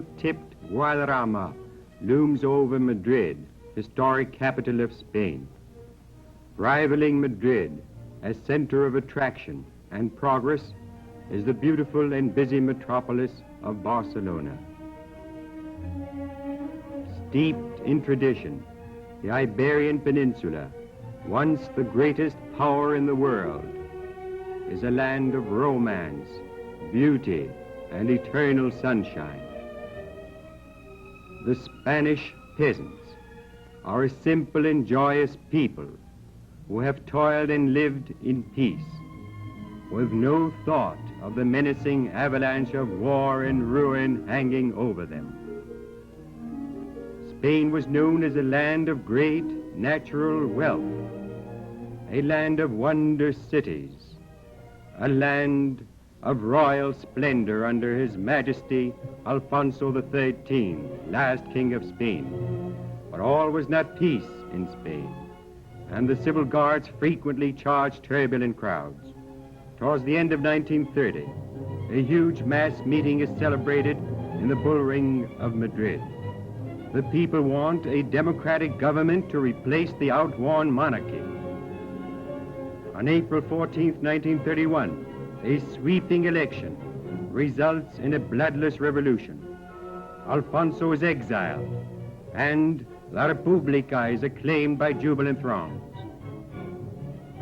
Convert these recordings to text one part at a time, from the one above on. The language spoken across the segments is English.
steel-tipped Guadarrama looms over Madrid, historic capital of Spain. Rivaling Madrid as center of attraction and progress is the beautiful and busy metropolis of Barcelona. Steeped in tradition, the Iberian Peninsula, once the greatest power in the world, is a land of romance, beauty, and eternal sunshine. The Spanish peasants are a simple and joyous people who have toiled and lived in peace, with no thought of the menacing avalanche of war and ruin hanging over them. Spain was known as a land of great natural wealth, a land of wonder cities, a land of royal splendor under His Majesty Alfonso XIII, last King of Spain. But all was not peace in Spain, and the civil guards frequently charged turbulent crowds. Towards the end of 1930, a huge mass meeting is celebrated in the bull ring of Madrid. The people want a democratic government to replace the outworn monarchy. On April 14, 1931, a sweeping election results in a bloodless revolution. Alfonso is exiled, and La República is acclaimed by jubilant throngs.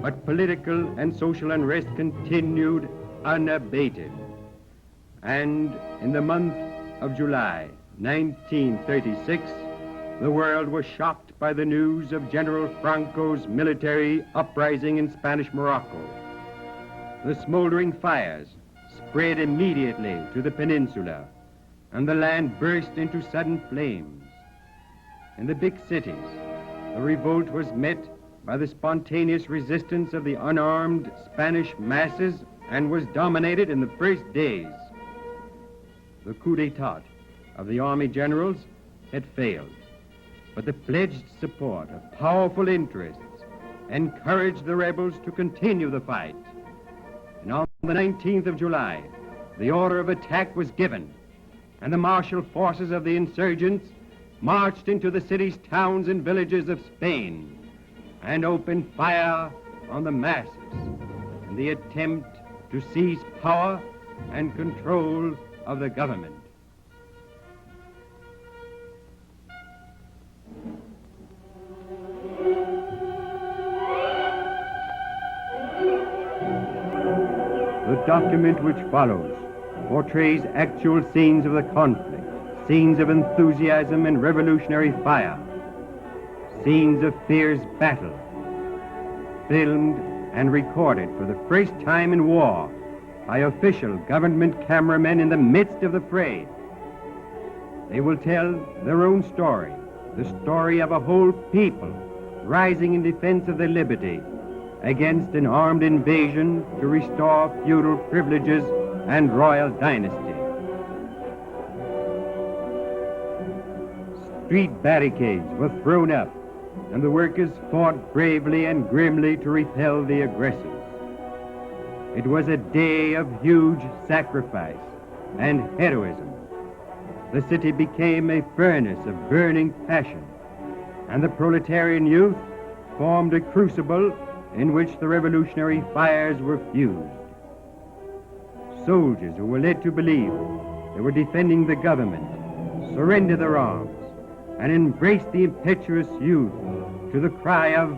But political and social unrest continued unabated. And in the month of July 1936, the world was shocked by the news of General Franco's military uprising in Spanish Morocco. The smoldering fires spread immediately to the peninsula, and the land burst into sudden flames. In the big cities, the revolt was met by the spontaneous resistance of the unarmed Spanish masses and was dominated in the first days. The coup d'etat of the army generals had failed, but the pledged support of powerful interests encouraged the rebels to continue the fight. And on the 19th of July, the order of attack was given, and the martial forces of the insurgents marched into the cities, towns, and villages of Spain and opened fire on the masses in the attempt to seize power and control of the government. The document which follows portrays actual scenes of the conflict, scenes of enthusiasm and revolutionary fire, scenes of fierce battle, filmed and recorded for the first time in war by official government cameramen in the midst of the fray. They will tell their own story, the story of a whole people rising in defense of their liberty against an armed invasion to restore feudal privileges and royal dynasty. Street barricades were thrown up, and the workers fought bravely and grimly to repel the aggressors. It was a day of huge sacrifice and heroism. The city became a furnace of burning passion, and the proletarian youth formed a crucible in which the revolutionary fires were fused. Soldiers who were led to believe they were defending the government surrendered their arms and embraced the impetuous youth to the cry of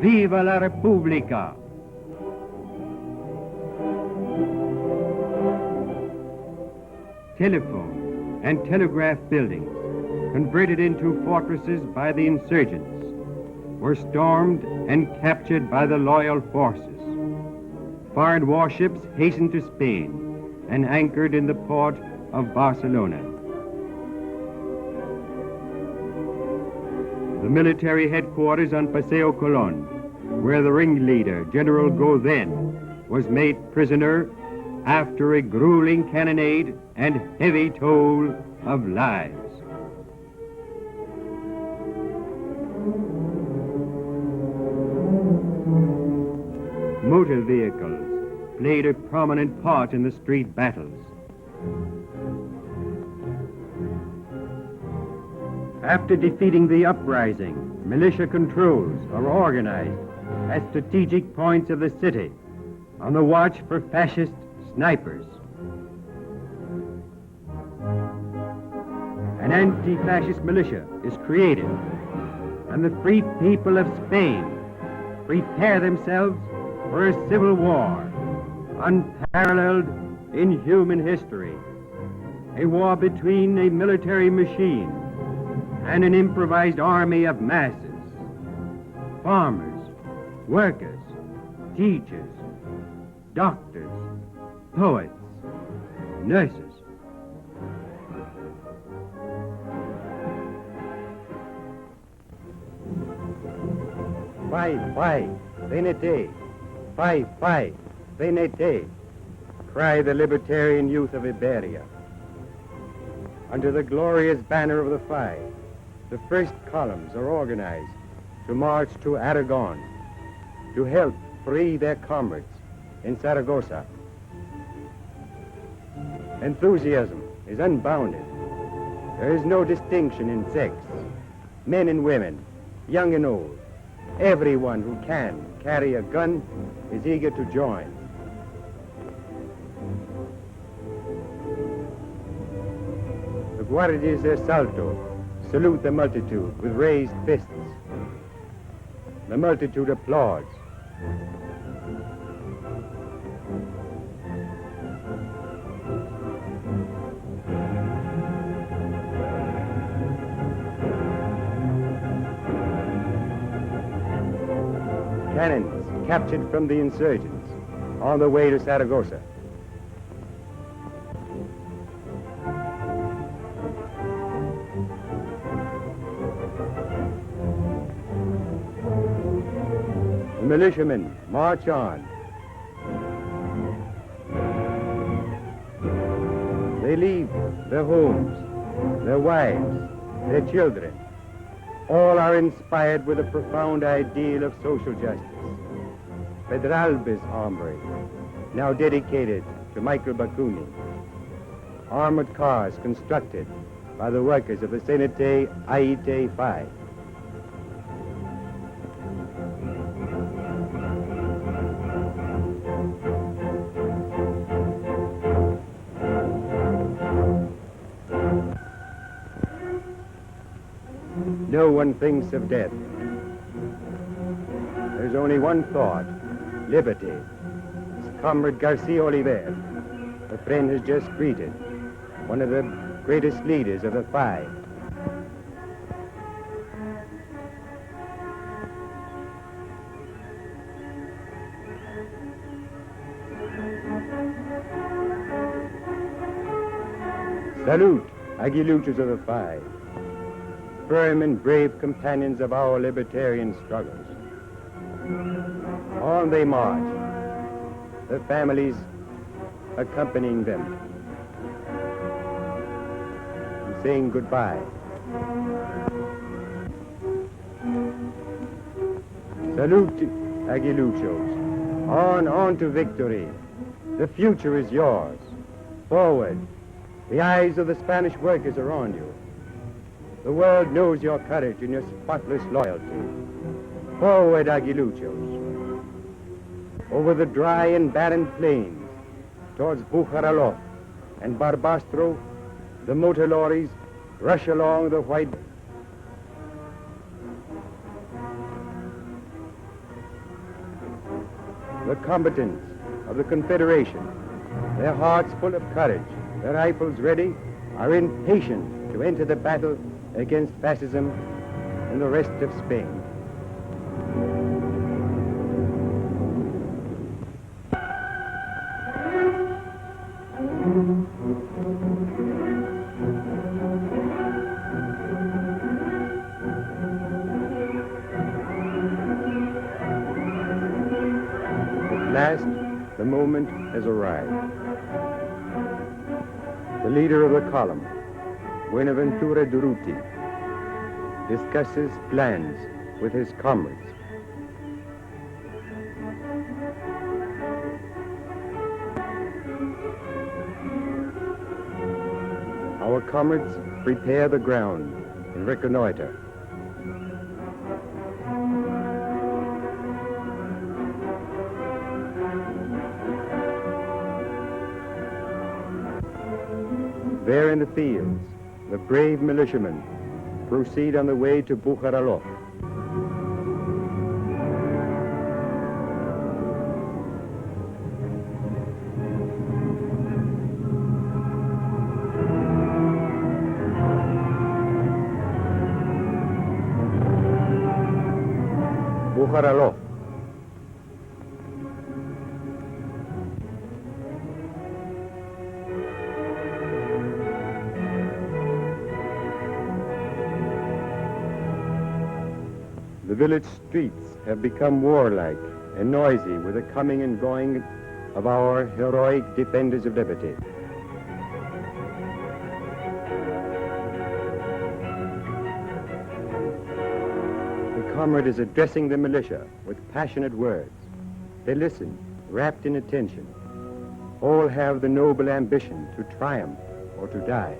"Viva la República!" Telephone and telegraph buildings, converted into fortresses by the insurgents, were stormed and captured by the loyal forces. Foreign warships hastened to Spain and anchored in the port of Barcelona. The military headquarters on Paseo Colón, where the ringleader, General Godin, was made prisoner after a grueling cannonade and heavy toll of lives. Motor vehicles played a prominent part in the street battles. After defeating the uprising, militia controls are organized at strategic points of the city on the watch for fascist snipers. An anti-fascist militia is created, and the free people of Spain prepare themselves for a civil war unparalleled in human history, a war between a military machine and an improvised army of masses, farmers, workers, teachers, doctors, poets, nurses. FAI, CNT, FAI, CNT, cry the libertarian youth of Iberia. Under the glorious banner of the FAI, the first columns are organized to march to Aragon to help free their comrades in Zaragoza. Enthusiasm is unbounded. There is no distinction in sex. Men and women, young and old, everyone who can carry a gun is eager to join. The Guardias de Asalto salute the multitude with raised fists. The multitude applauds. Cannons captured from the insurgents on the way to Zaragoza. The militiamen march on. They leave their homes, their wives, their children. All are inspired with a profound ideal of social justice. Pedralbes Armory, now dedicated to Michael Bakunin. Armored cars constructed by the workers of the CNT AIT FAI. No one thinks of death. There's only one thought, liberty. As Comrade Garcia Oliver, a friend has just greeted, one of the greatest leaders of the FAI. Salute, aguiluchos of the FAI, firm and brave companions of our libertarian struggles. On they march, their families accompanying them and saying goodbye. Salute, aguiluchos. On to victory. The future is yours. Forward. The eyes of the Spanish workers are on you. The world knows your courage and your spotless loyalty. Forward, aguiluchos. Over the dry and barren plains, towards Bujaralof and Barbastro, the motor lorries rush along the white. The combatants of the Confederation, their hearts full of courage, their rifles ready, are impatient to enter the battle against fascism in the rest of Spain. At last, the moment has arrived. The leader of the column, Buenaventura Durruti, discusses plans with his comrades. Our comrades prepare the ground and reconnoiter. There in the fields, the brave militiamen proceed on the way to Bukharalof. Bukharalof. The village streets have become warlike and noisy with the coming and going of our heroic defenders of liberty. The comrade is addressing the militia with passionate words. They listen, rapt in attention. All have the noble ambition to triumph or to die.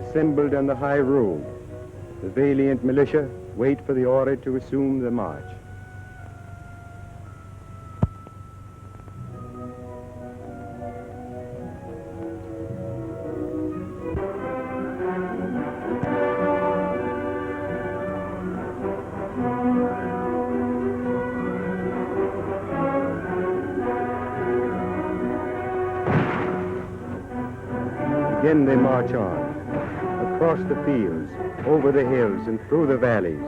Assembled on the high road, the valiant militia wait for the order to assume the march. Again they march on, across the fields, over the hills, and through the valleys.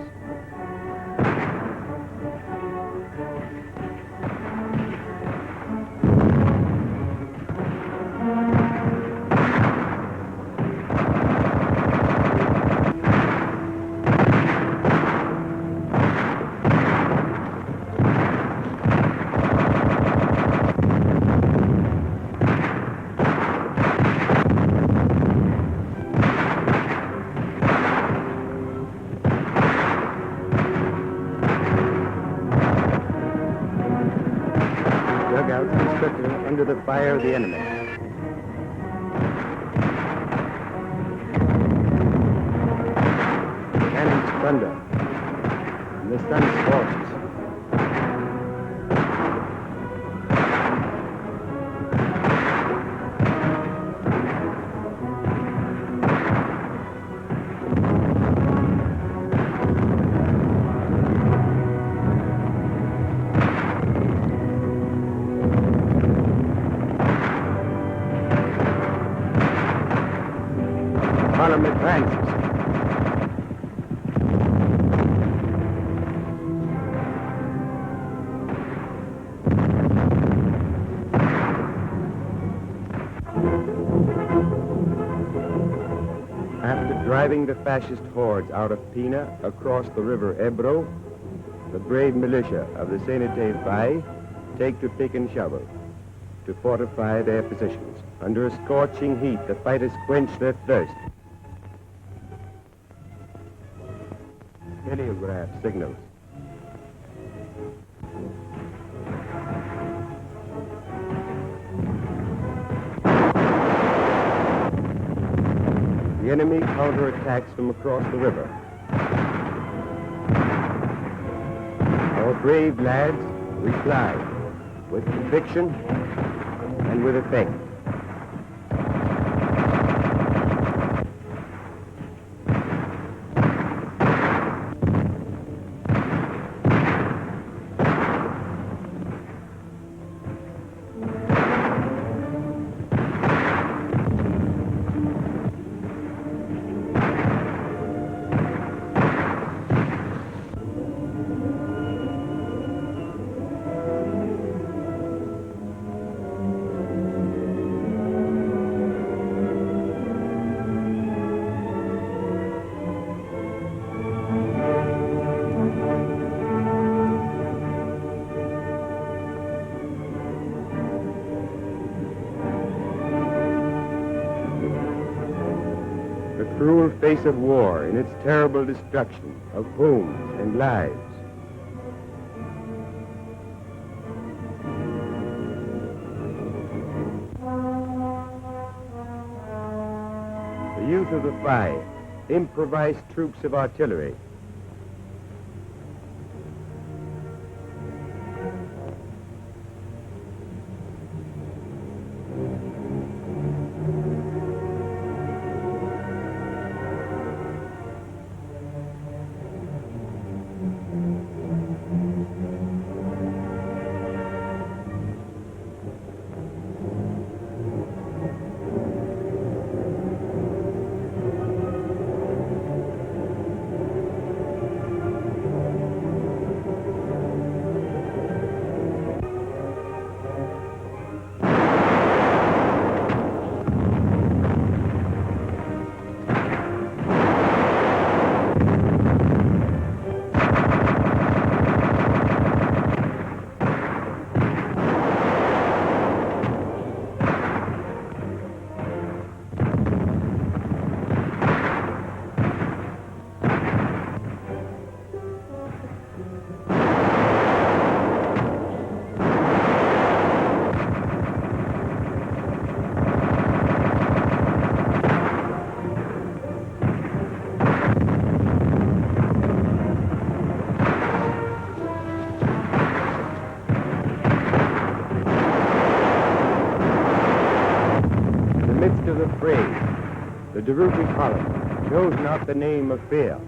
Under the fire of the enemy. Cannons thunder, and the sun scorches. Column advances. After driving the fascist hordes out of Pina across the river Ebro, the brave militia of the CNT AIT take to pick and shovel to fortify their positions. Under a scorching heat, the fighters quench their thirst. Heliograph signals. The enemy counterattacks from across the river. Our brave lads reply with conviction and with effect. cruel face of war in its terrible destruction of homes and lives. The use of the FAI, improvised troops of artillery, the Durruti column chose not the name of fear.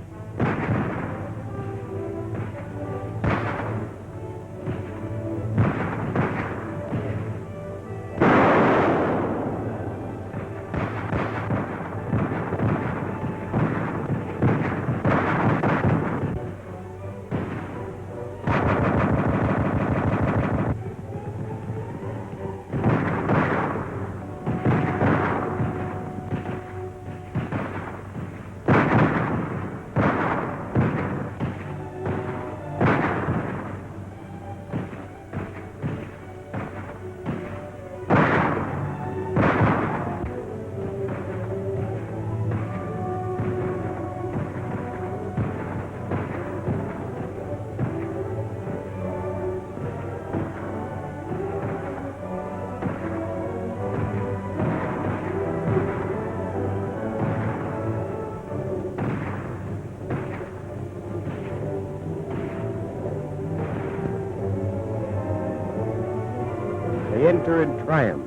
They enter in triumph.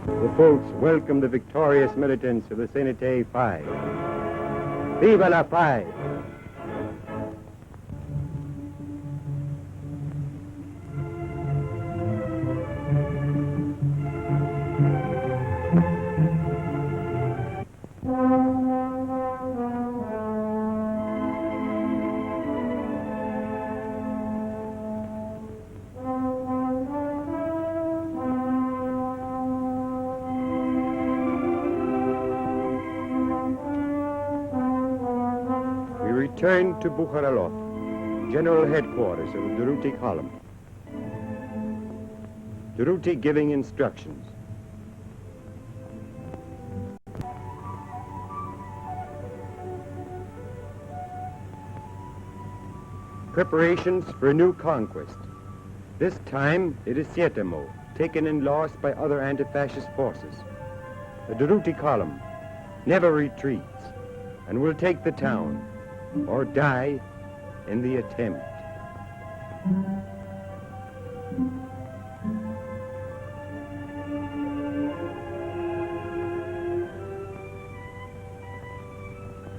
The folks welcome the victorious militants of the CNT AIT. Viva la FAI! Returned to Bukharalot, general headquarters of the Durruti column. Durruti giving instructions. Preparations for a new conquest. This time it is Sietamo, taken and lost by other anti-fascist forces. The Durruti column never retreats and will take the town or die in the attempt.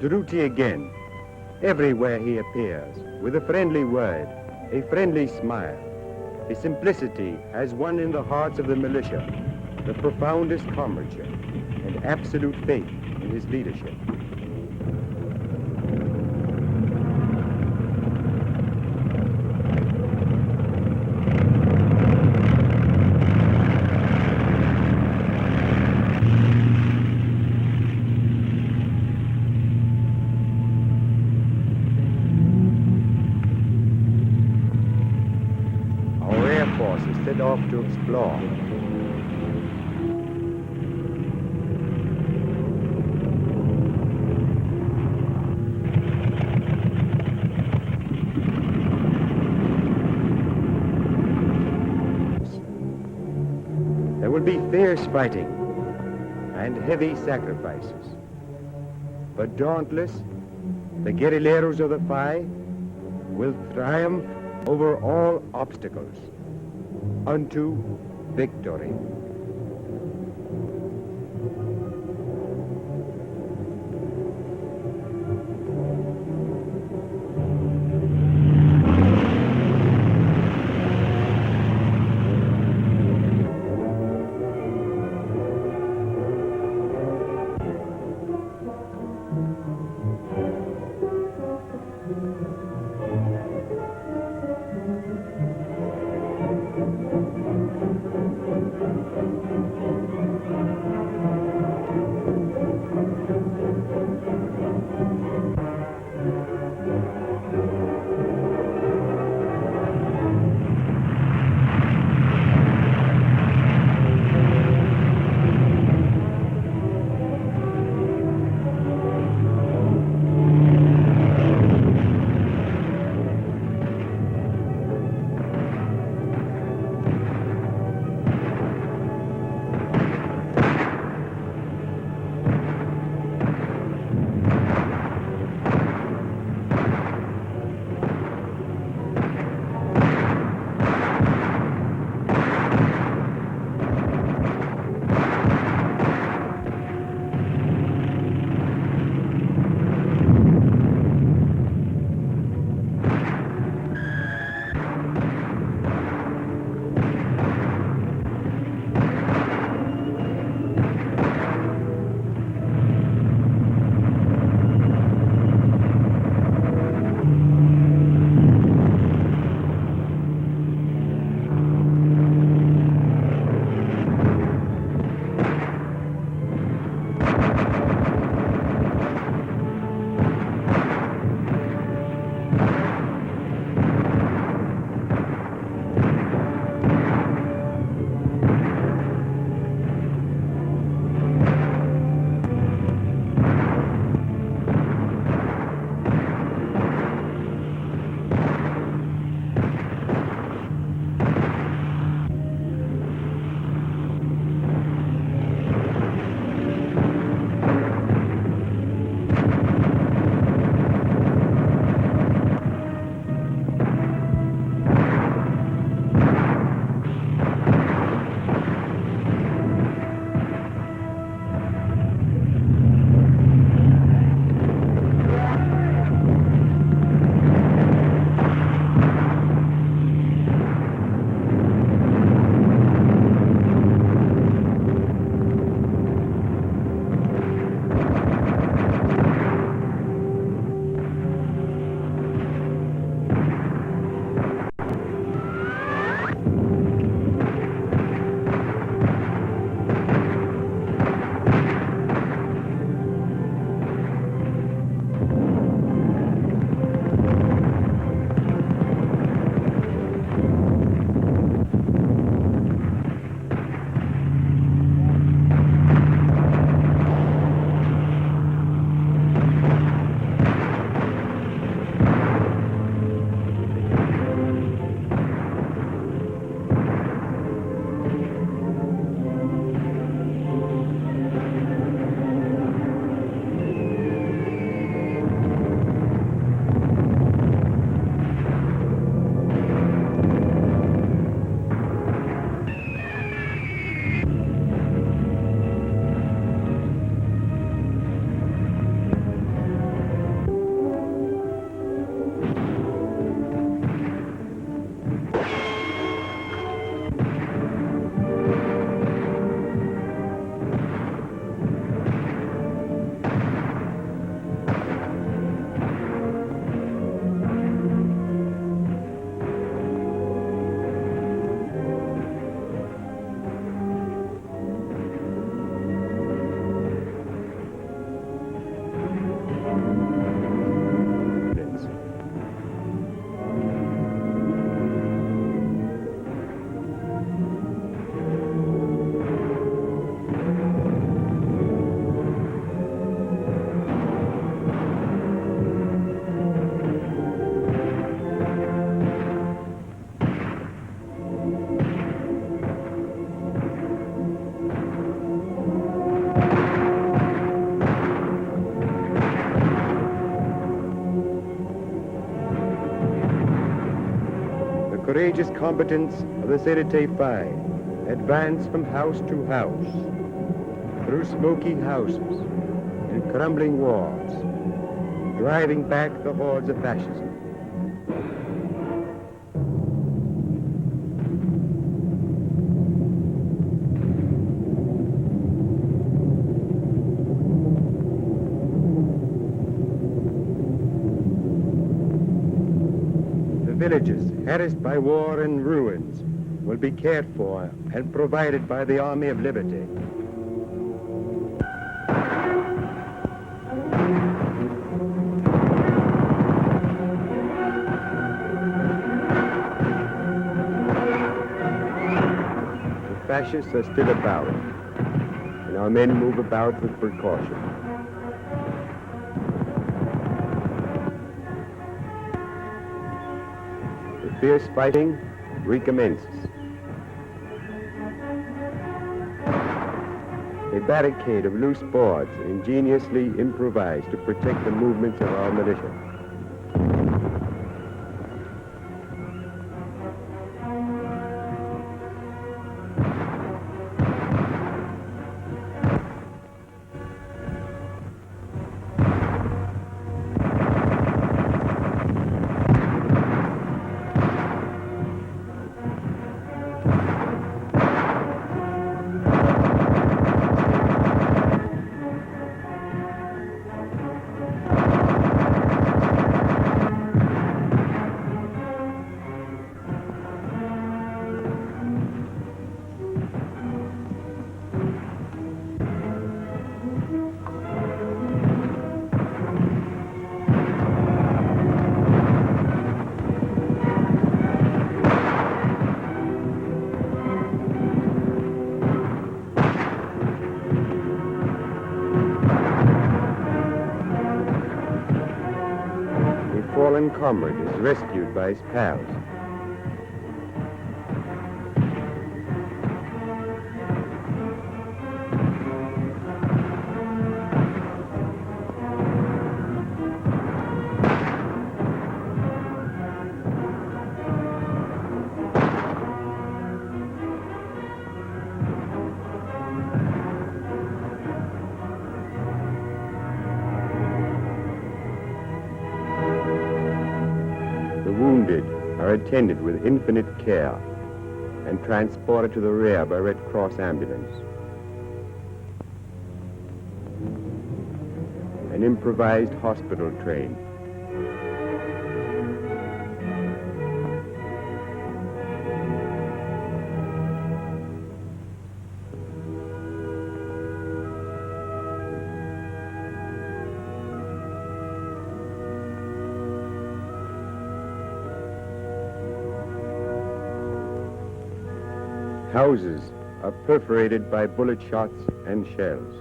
Durruti again. Everywhere he appears, with a friendly word, a friendly smile. His simplicity has won in the hearts of the militia the profoundest comradeship and absolute faith in his leadership. forces set off to explore. There will be fierce fighting and heavy sacrifices. But dauntless, the guerrilleros of the FAI will triumph over all obstacles unto victory. courageous combatants of the CNT AIT advanced from house to house, through smoky houses and crumbling walls, driving back the hordes of fascism. Villages harassed by war and ruins will be cared for and provided by the Army of Liberty. The fascists are still about, and our men move about with precaution. Fierce fighting recommences. A barricade of loose boards ingeniously improvised to protect the movements of our militia. Fallen comrade is rescued by his pals. Wounded are attended with infinite care and transported to the rear by Red Cross ambulance. An improvised hospital train. Houses are perforated by bullet shots and shells.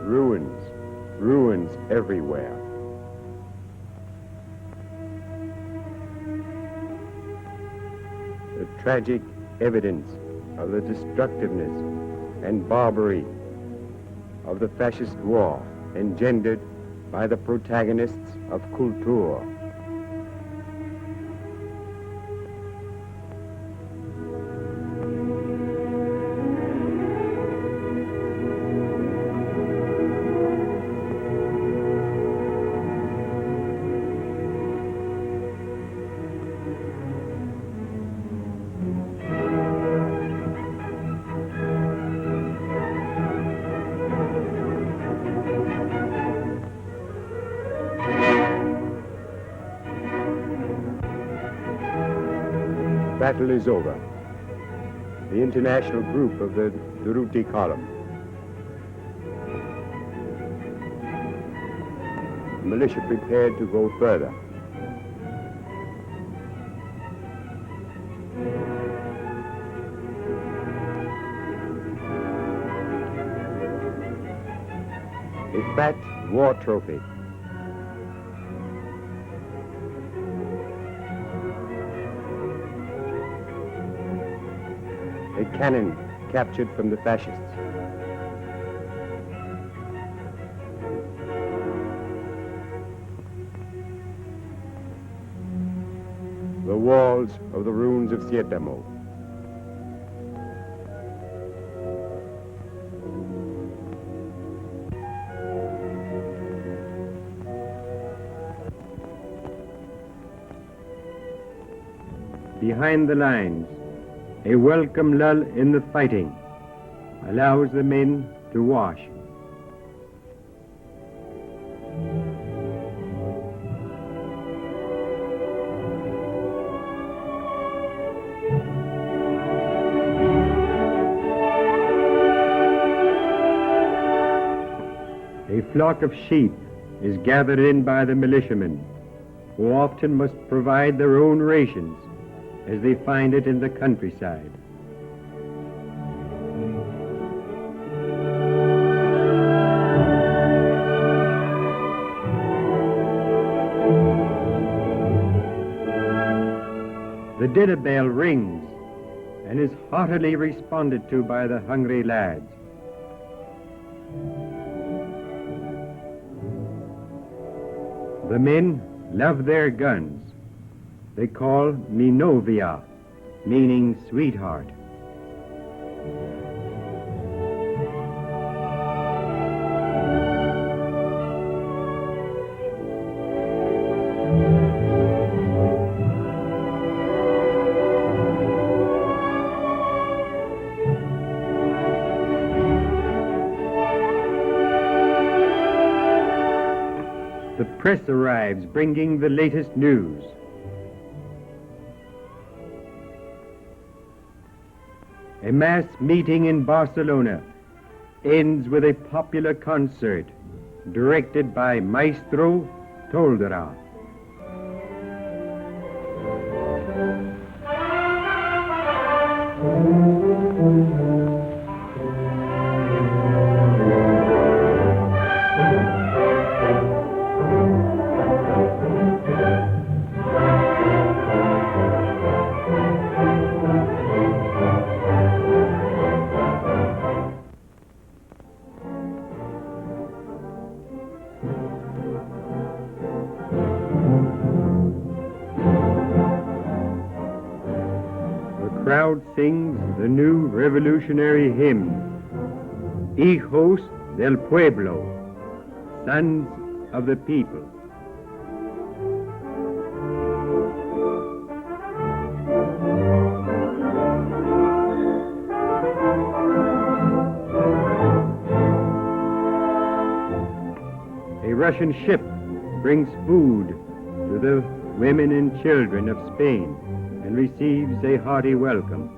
Ruins everywhere. The tragic evidence of the destructiveness and barbarity of the fascist war engendered by the protagonists of Kultur. Battle is over. The international group of the Durruti column. The militia prepared to go further. A fat war trophy. A cannon captured from the fascists. the walls of the ruins of Sietamo. Behind the lines, a welcome lull in the fighting allows the men to wash. A flock of sheep is gathered in by the militiamen, who often must provide their own rations as they find it in the countryside. The dinner bell rings and is heartily responded to by the hungry lads. The men love their guns. They call me novia, meaning sweetheart. The press arrives bringing the latest news. A mass meeting in Barcelona ends with a popular concert directed by Maestro Toldera. The crowd sings the new revolutionary hymn, Hijos del Pueblo, Sons of the People. A Russian ship brings food to the women and children of Spain and receives a hearty welcome.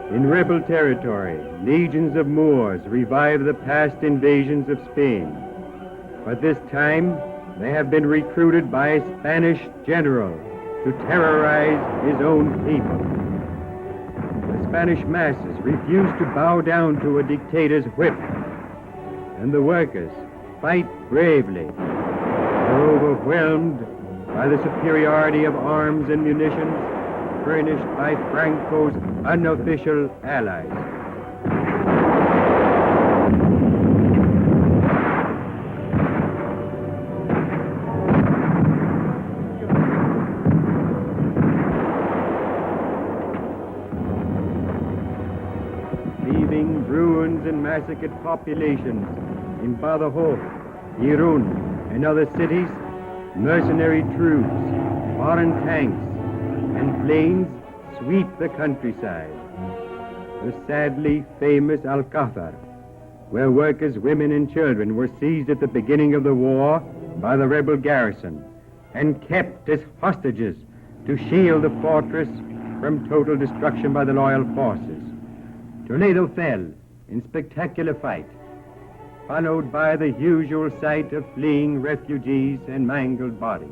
In rebel territory, legions of Moors revive the past invasions of Spain, but this time they have been recruited by a Spanish general to terrorize his own people. The Spanish masses refuse to bow down to a dictator's whip, and the workers fight bravely. They're overwhelmed by the superiority of arms and munitions furnished by Franco's unofficial allies. Leaving ruins and massacred populations in Badajoz, Irun, and other cities, mercenary troops, foreign tanks, and planes sweep the countryside. The sadly famous Alcázar, where workers, women, and children were seized at the beginning of the war by the rebel garrison and kept as hostages to shield the fortress from total destruction by the loyal forces. Toledo fell in spectacular fight, followed by the usual sight of fleeing refugees and mangled bodies.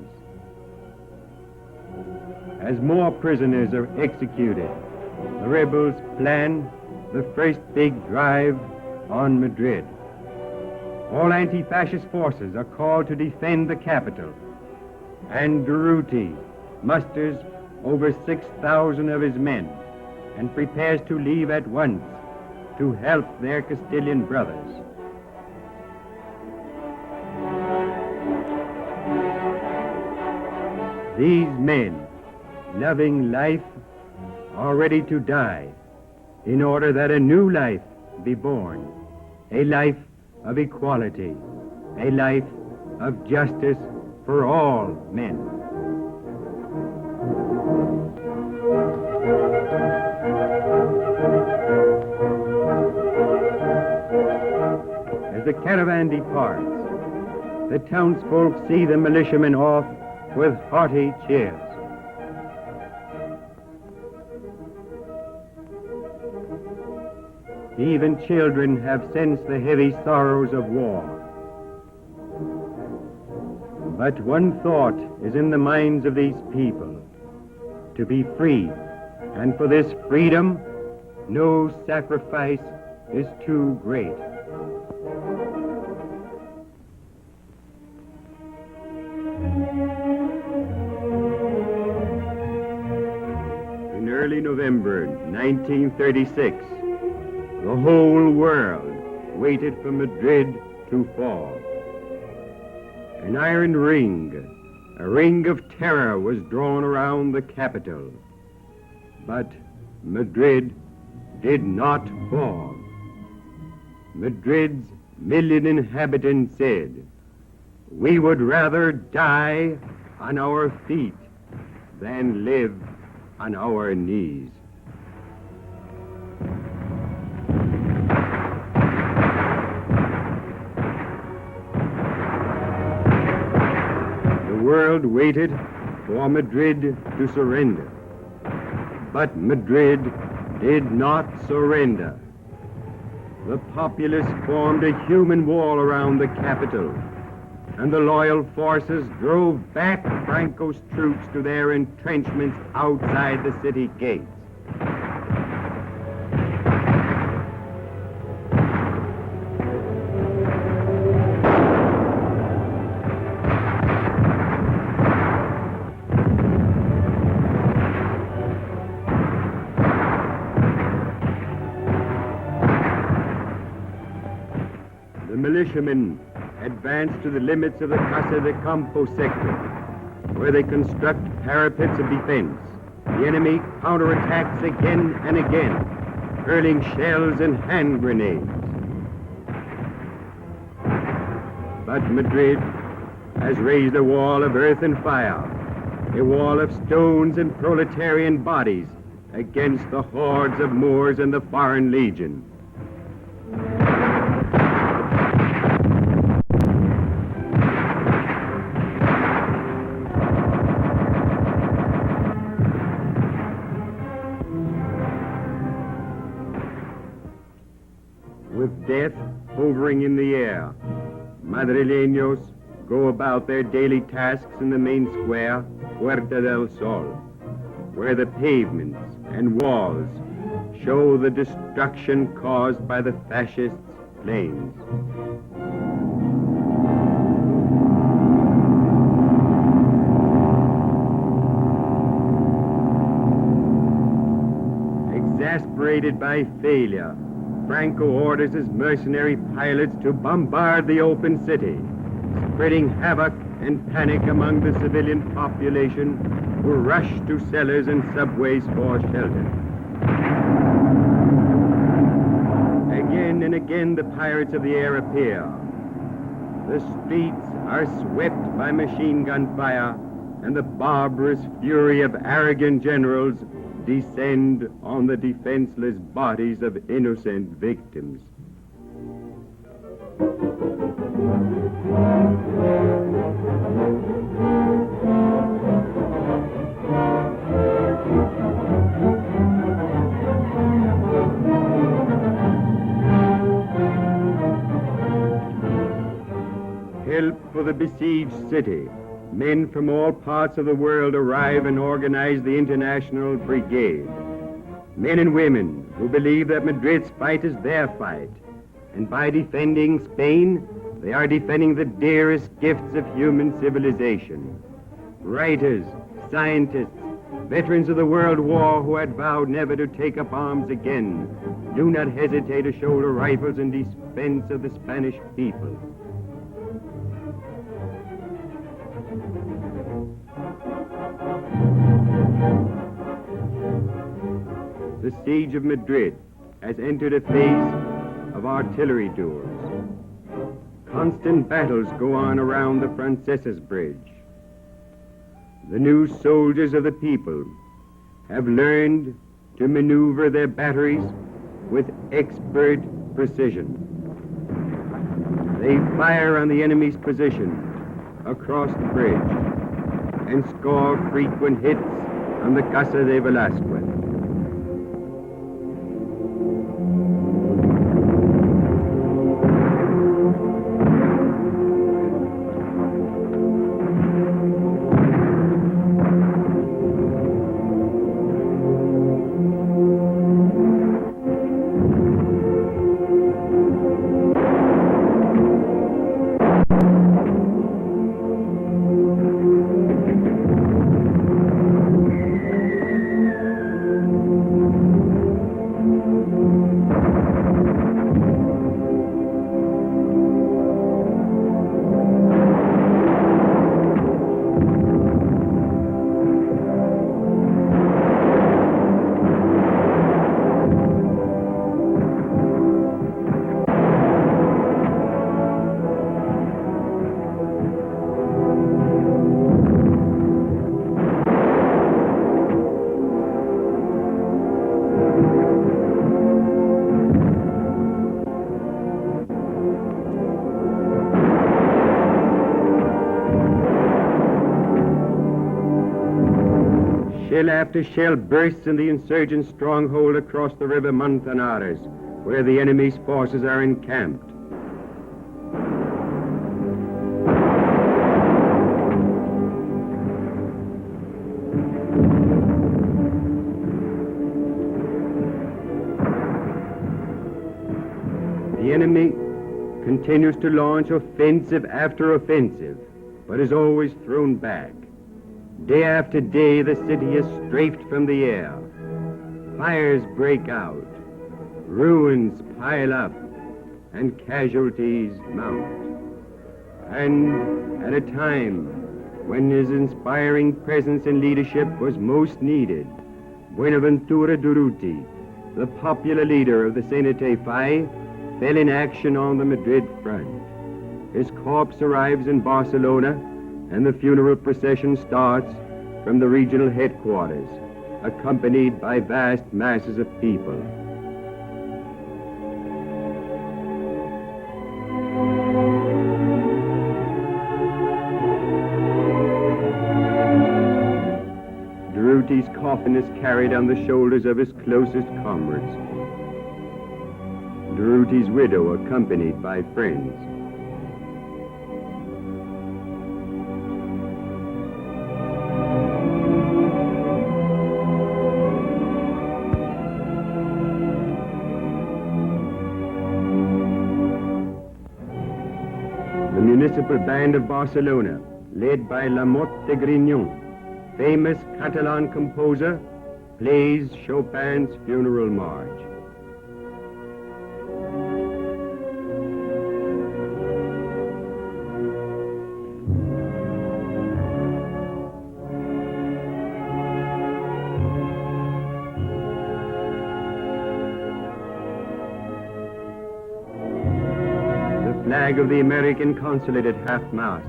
As more prisoners are executed, the rebels plan the first big drive on Madrid. All anti-fascist forces are called to defend the capital, and Durruti musters over 6,000 of his men and prepares to leave at once to help their Castilian brothers. These men, loving life, are ready to die in order that a new life be born, a life of equality, a life of justice for all men. As the caravan departs, the townsfolk see the militiamen off with hearty cheers. Even children have sensed the heavy sorrows of war. But one thought is in the minds of these people: to be free, and for this freedom, no sacrifice is too great. In early November 1936, the whole world waited for Madrid to fall. An iron ring, a ring of terror, was drawn around the capital. But Madrid did not fall. Madrid's million inhabitants said, "We would rather die on our feet than live on our knees." The world waited for Madrid to surrender. But Madrid did not surrender. The populace formed a human wall around the capital, and the loyal forces drove back Franco's troops to their entrenchments outside the city gates. The militiamen advance to the limits of the Casa de Campo sector, where they construct parapets of defense. The enemy counterattacks again and again, hurling shells and hand grenades. But Madrid has raised a wall of earth and fire, a wall of stones and proletarian bodies against the hordes of Moors and the Foreign Legion. With death hovering in the air, Madrileños go about their daily tasks in the main square, Puerta del Sol, where the pavements and walls show the destruction caused by the fascists' planes. Exasperated by failure, Franco orders his mercenary pilots to bombard the open city, spreading havoc and panic among the civilian population who rush to cellars and subways for shelter. Again and again the pirates of the air appear. The streets are swept by machine gun fire, and the barbarous fury of arrogant generals descend on the defenseless bodies of innocent victims. Help for the besieged city. Men from all parts of the world arrive and organize the International Brigade. Men and women who believe that Madrid's fight is their fight, and by defending Spain, they are defending the dearest gifts of human civilization. Writers, scientists, veterans of the World War who had vowed never to take up arms again, do not hesitate to shoulder rifles in defense of the Spanish people. the siege of Madrid has entered a phase of artillery duels. Constant battles go on around the Franceses Bridge. The new soldiers of the people have learned to maneuver their batteries with expert precision. They fire on the enemy's position across the bridge and score frequent hits on the Casa de Velasquez. Shell after shell bursts in the insurgent stronghold across the river Manzanares, where the enemy's forces are encamped. The enemy continues to launch offensive after offensive, but is always thrown back. Day after day, the city is strafed from the air. Fires break out, ruins pile up, and casualties mount. And at a time when his inspiring presence and leadership was most needed, Buenaventura Durruti, the popular leader of the CNT AIT, fell in action on the Madrid front. His corpse arrives in Barcelona, and the funeral procession starts from the regional headquarters, accompanied by vast masses of people. Durruti's coffin is carried on the shoulders of his closest comrades. Durruti's widow accompanied by friends. The municipal band of Barcelona, led by Lamotte de Grignon, famous Catalan composer, plays Chopin's funeral march. The flag of the American consulate at half-mast.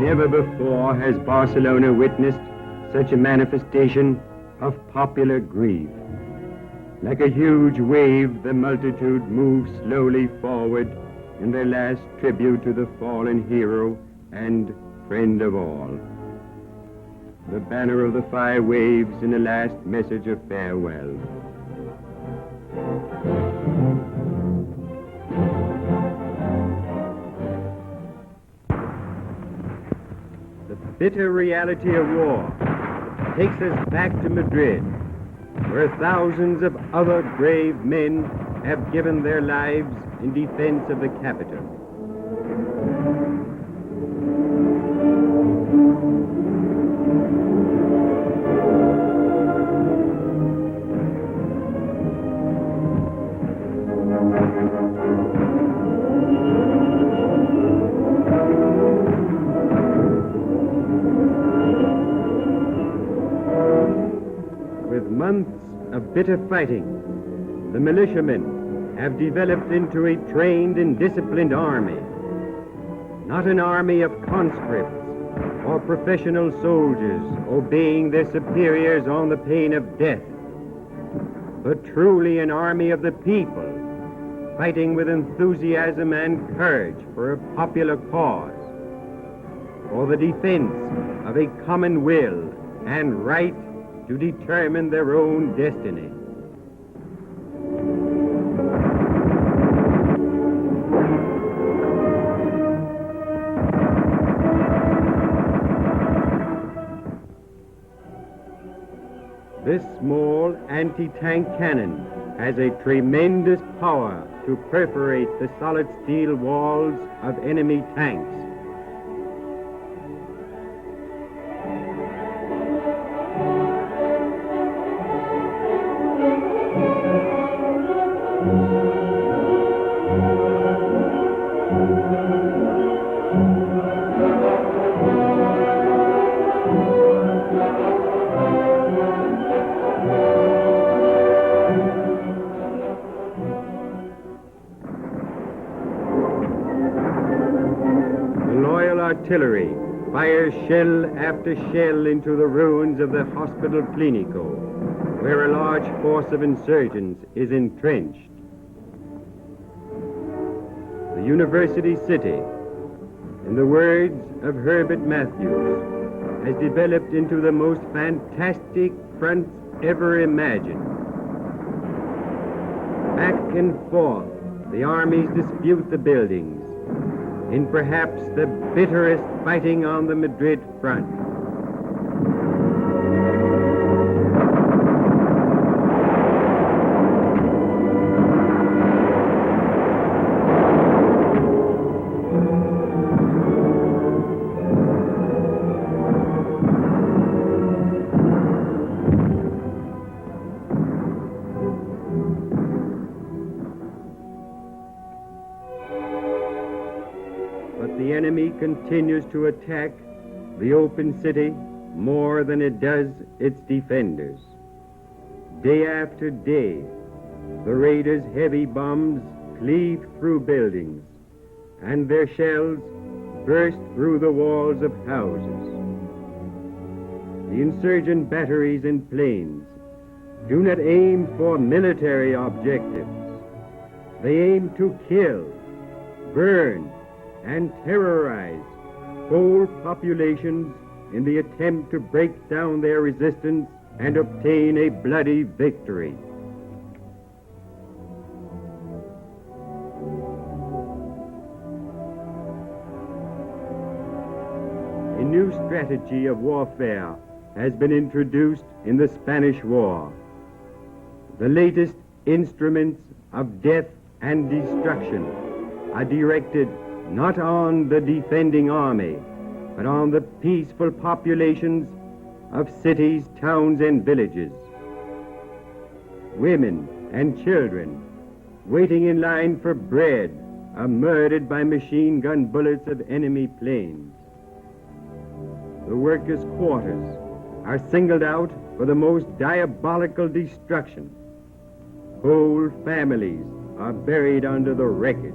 Never before has Barcelona witnessed such a manifestation of popular grief. Like a huge wave, the multitude moves slowly forward in their last tribute to the fallen hero and friend of all. The banner of the fire waves in a last message of farewell. The bitter reality of war takes us back to Madrid, where thousands of other brave men have given their lives in defense of the capital. With months of bitter fighting, the militiamen have developed into a trained and disciplined army. Not an army of conscripts or professional soldiers obeying their superiors on the pain of death, but truly an army of the people, fighting with enthusiasm and courage for a popular cause, for the defense of a common will and right to determine their own destiny. This small anti-tank cannon has a tremendous power to perforate the solid steel walls of enemy tanks. Artillery fires shell after shell into the ruins of the Hospital Clinico, where a large force of insurgents is entrenched. The University City, in the words of Herbert Matthews, has developed into the most fantastic front ever imagined. Back and forth, the armies dispute the buildings, in perhaps the bitterest fighting on the Madrid front. The enemy continues to attack the open city more than it does its defenders. Day after day, the raiders' heavy bombs cleave through buildings, and their shells burst through the walls of houses. The insurgent batteries and planes do not aim for military objectives. They aim to kill, burn, and terrorize whole populations in the attempt to break down their resistance and obtain a bloody victory. A new strategy of warfare has been introduced in the Spanish War. The latest instruments of death and destruction are directed not on the defending army, but on the peaceful populations of cities, towns, and villages. Women and children waiting in line for bread are murdered by machine gun bullets of enemy planes. The workers' quarters are singled out for the most diabolical destruction. Whole families are buried under the wreckage.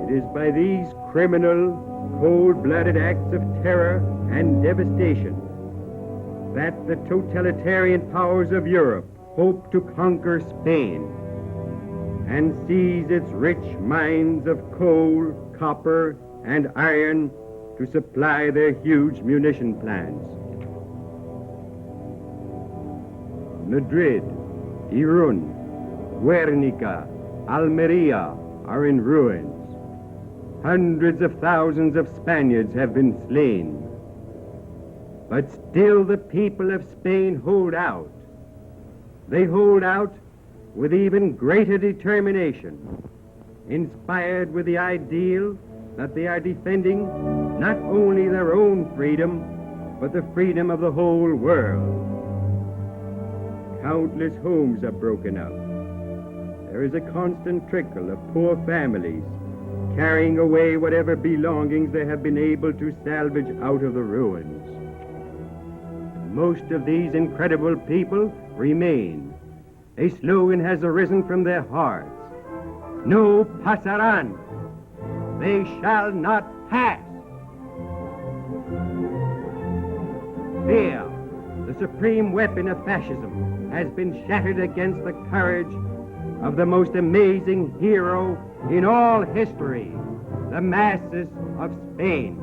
It is by these criminal, cold-blooded acts of terror and devastation that the totalitarian powers of Europe hope to conquer Spain and seize its rich mines of coal, copper, and iron to supply their huge munition plants. Madrid, Irún, Guernica, Almeria are in ruins. Hundreds of thousands of Spaniards have been slain. But still the people of Spain hold out. They hold out with even greater determination, inspired with the ideal that they are defending not only their own freedom, but the freedom of the whole world. Countless homes are broken up. There is a constant trickle of poor families carrying away whatever belongings they have been able to salvage out of the ruins. Most of these incredible people remain. A slogan has arisen from their hearts: "No pasarán." They shall not pass. Fear, the supreme weapon of fascism, has been shattered against the courage of the most amazing hero in all history, the masses of Spain.